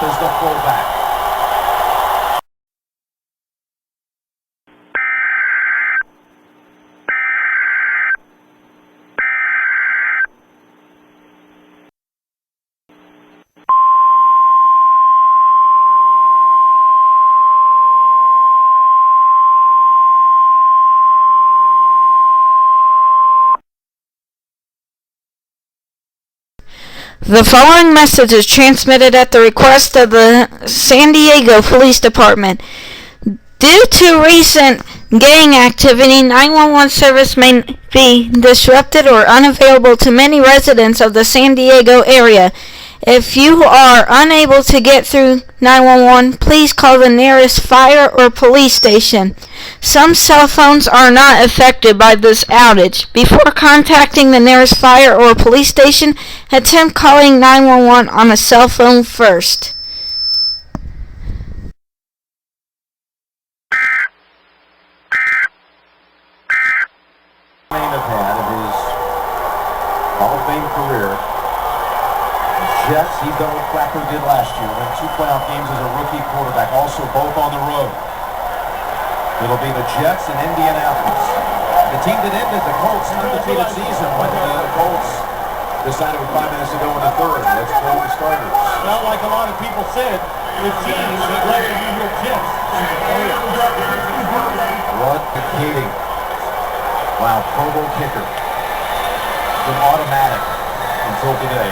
is the fullback. The following message is transmitted at the request of the San Diego Police Department. Due to recent gang activity, 911 service may be disrupted or unavailable to many residents of the San Diego area. If you are unable to get through 911, please call the nearest fire or police station. Some cell phones are not affected by this outage. Before contacting the nearest fire or police station, attempt calling 911 on a cell phone first. Have had of his Hall of Fame career. Jets, he's done what Flacco did last year, won 2 playoff games as a rookie quarterback, also both on the road. It'll be the Jets in Indianapolis. The team that ended the Colts' undefeated season when the Colts decided with 5 minutes to go in the third. Let's play the starters. Well, like a lot of people said, with teams that like to be real Jets. What a kidding. Wow, Pro Bowl kicker. An automatic until today.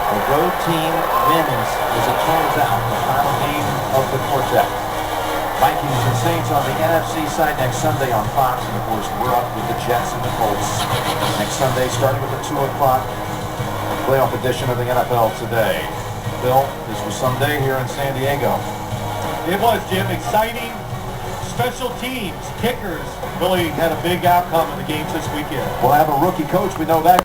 The road team wins, as it turns out, the final game of the quartet. Vikings and Saints on the NFC side next Sunday on Fox, and of course we're up with the Jets and the Colts next Sunday, starting with the 2 o'clock playoff edition of the NFL Today. Bill, this was some day here in San Diego. It was, Jim. Exciting. Special teams, kickers, really had a big outcome in the games this weekend. We'll have a rookie coach, we know that.